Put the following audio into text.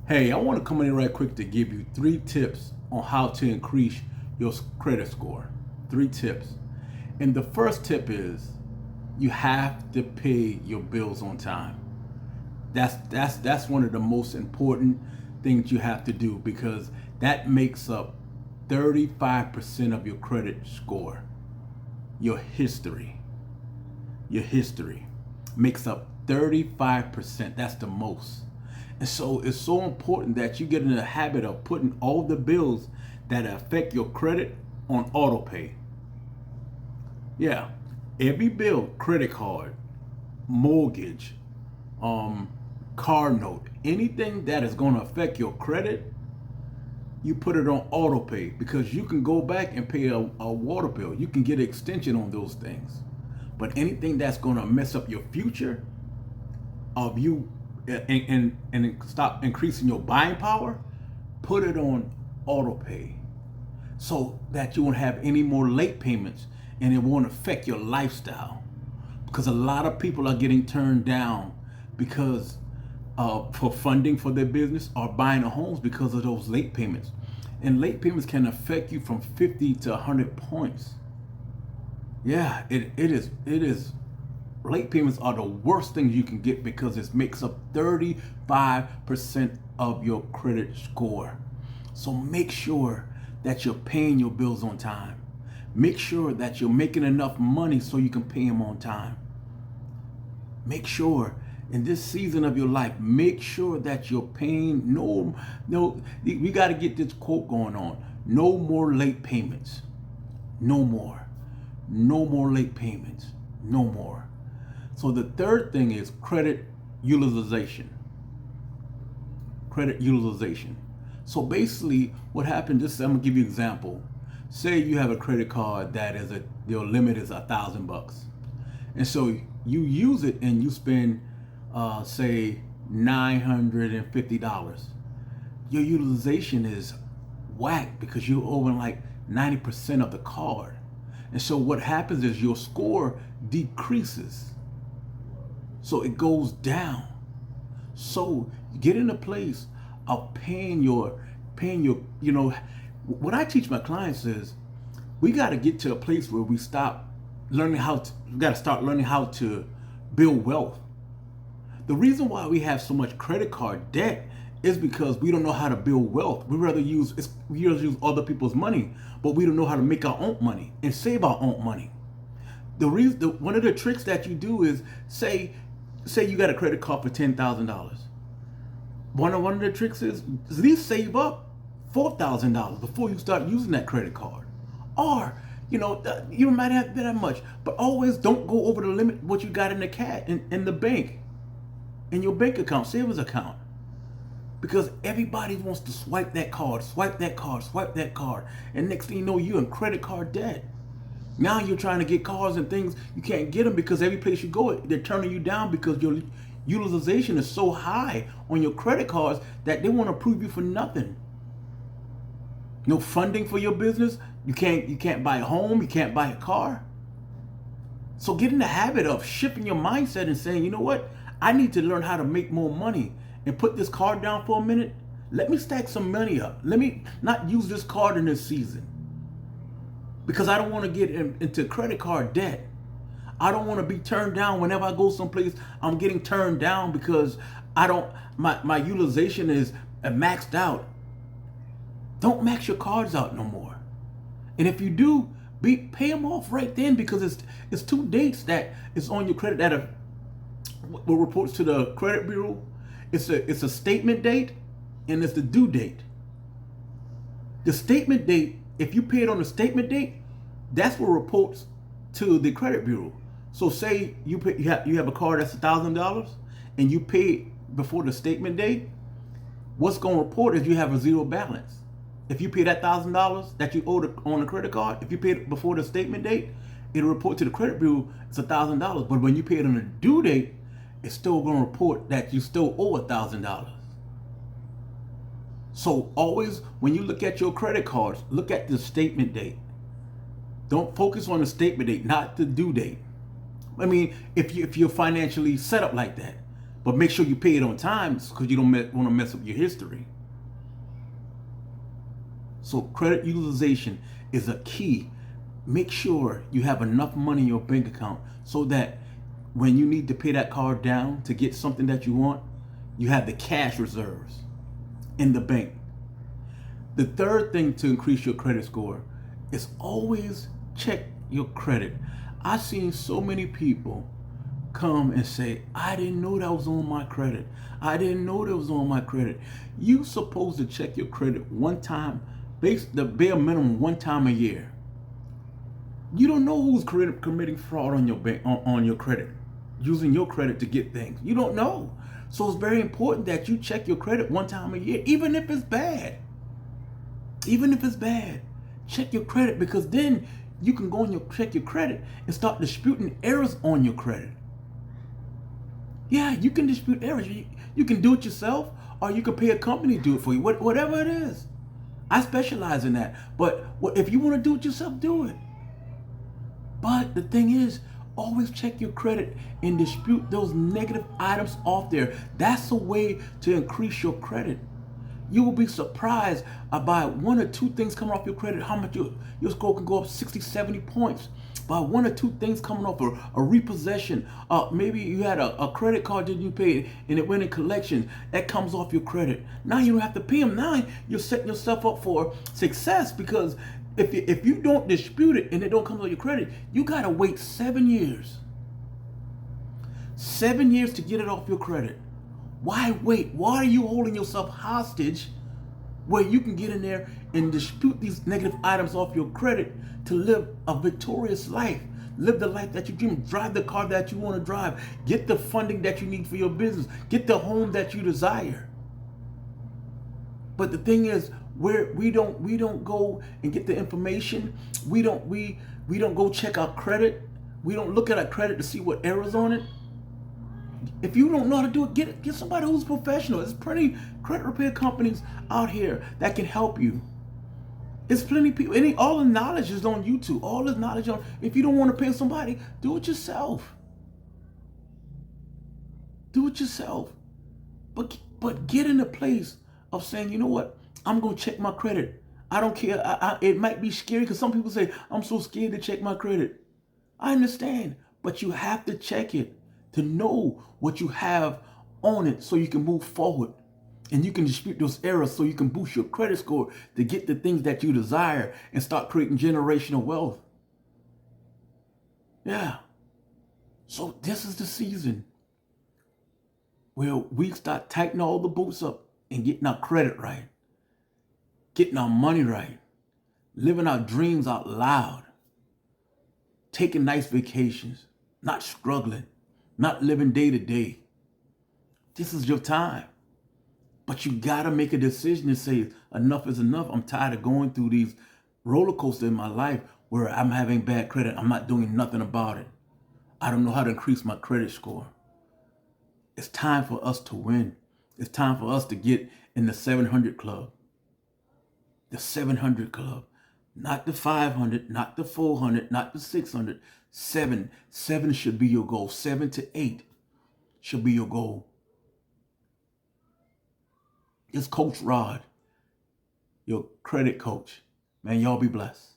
Hey, I want to come in right quick to give you 3 tips on how to increase your credit score. 3 tips. And the first tip is you have to pay your bills on time. That's one of the most important things you have to do because that makes up 35% of your credit score. Your history. Your history makes up 35%. That's the most. And so it's so important that you get in the habit of putting all the bills that affect your credit on auto pay. Yeah. Every bill, credit card, mortgage, um, car note, anything that is going to affect your credit, you put it on auto pay because you can go back and pay a water bill. You can get an extension on those things. But anything that's going to mess up your future of you and stop increasing your buying power, put it on auto pay so that you won't have any more late payments and it won't affect your lifestyle. Because a lot of people are getting turned down because for funding for their business or buying a homes because of those late payments. And late payments can affect you from 50 to 100 points. Yeah, it is. Late payments are the worst things you can get because it makes up 35% of your credit score. So make sure that you're paying your bills on time. Make sure that you're making enough money so you can pay them on time. Make sure in this season of your life, make sure that you're paying no, we got to get this quote going on. No more late payments. No more. No more late payments. No more. So the third thing is credit utilization. Credit utilization. So basically what happened, just I'm gonna give you an example. Say you have a credit card that is your limit is $1,000. And so you use it and you spend say $950. Your utilization is whack because you're over like 90% of the card. And so what happens is your score decreases. So it goes down. So get in a place of what I teach my clients is we got to get to a place where we stop we got to start learning how to build wealth. The reason why we have so much credit card debt is because we don't know how to build wealth. We use other people's money, but we don't know how to make our own money and save our own money. One of the tricks that you do is say you got a credit card for $10,000. One of the tricks is at least save up $4,000 before you start using that credit card. Or you might have that much, but always don't go over the limit what you got in the bank, in your bank account, savings account. Because everybody wants to swipe that card, swipe that card, swipe that card. And next thing you know, you're in credit card debt. Now you're trying to get cars and things, you can't get them because every place you go, they're turning you down because your utilization is so high on your credit cards that they want to approve you for nothing. No funding for your business. You can't buy a home, you can't buy a car. So get in the habit of shifting your mindset and saying, you know what? I need to learn how to make more money and put this card down for a minute. Let me stack some money up. Let me not use this card in this season. Because I don't want to get into credit card debt. I don't want to be turned down whenever I go someplace. I'm getting turned down because my utilization is maxed out. Don't max your cards out no more. And if you do, pay them off right then because it's 2 dates that is on your credit that will reports to the credit bureau. It's a statement date and it's the due date. The statement date, if you pay it on the statement date, that's what reports to the credit bureau. So say you have a card that's $1,000 and you pay it before the statement date, what's going to report is you have a zero balance. If you pay that $1,000 that you owe on the credit card, if you pay it before the statement date, it'll report to the credit bureau it's $1,000. But when you pay it on the due date, it's still going to report that you still owe $1,000. So always, when you look at your credit cards, look at the statement date. Don't focus on the statement date, not the due date. I mean, if you're financially set up like that, But make sure you pay it on time because you don't want to mess up your history. So credit utilization is a key. Make sure you have enough money in your bank account so that when you need to pay that card down to get something that you want, you have the cash reserves in the bank. The third thing to increase your credit score is always check your credit. I've seen so many people come and say, I didn't know that was on my credit. I didn't know that was on my credit. You supposed to check your credit one time, the bare minimum one time a year. You don't know who's committing fraud on your bank, on your credit, using your credit to get things. You don't know. So it's very important that you check your credit one time a year, even if it's bad. Even if it's bad, check your credit, because then you can go and check your credit and start disputing errors on your credit. Yeah, you can dispute errors. You can do it yourself, or you can pay a company to do it for you, whatever it is. I specialize in that. But if you want to do it yourself, do it. But the thing is, always check your credit and dispute those negative items off there. That's a way to increase your credit. You will be surprised by one or two things coming off your credit, how much your score can go up 60, 70 points. By one or two things coming off, a repossession. Maybe you had a credit card that you paid and it went in collection. That comes off your credit. Now you don't have to pay them. Now you're setting yourself up for success, because if you don't dispute it and it don't come off your credit, you got to wait 7 years. 7 years to get it off your credit. Why wait? Why are you holding yourself hostage where you can get in there and dispute these negative items off your credit to live a victorious life? Live the life that you dream. Drive the car that you want to drive. Get the funding that you need for your business. Get the home that you desire. But the thing is, we don't go and get the information. We don't go check our credit. We don't look at our credit to see what errors on it. If you don't know how to do it, get somebody who's professional. There's plenty credit repair companies out here that can help you. There's plenty of people. All the knowledge is on YouTube. All the knowledge on. If you don't want to pay somebody, do it yourself. Do it yourself. But get in a place of saying, you know what? I'm gonna check my credit. I don't care. It might be scary because some people say, I'm so scared to check my credit. I understand, but you have to check it to know what you have on it so you can move forward. And you can dispute those errors so you can boost your credit score to get the things that you desire and start creating generational wealth. Yeah. So this is the season where we start tightening all the bolts up and getting our credit right, getting our money right, living our dreams out loud, taking nice vacations, not struggling, not living day to day. This is your time. But you got to make a decision to say, enough is enough. I'm tired of going through these roller coasters in my life where I'm having bad credit. I'm not doing nothing about it. I don't know how to increase my credit score. It's time for us to win. It's time for us to get in the 700 club. The 700 club. Not the 500, not the 400, not the 600. 7 should be your goal. 7 to 8 should be your goal. It's Coach Rod, your credit coach. Man, y'all be blessed.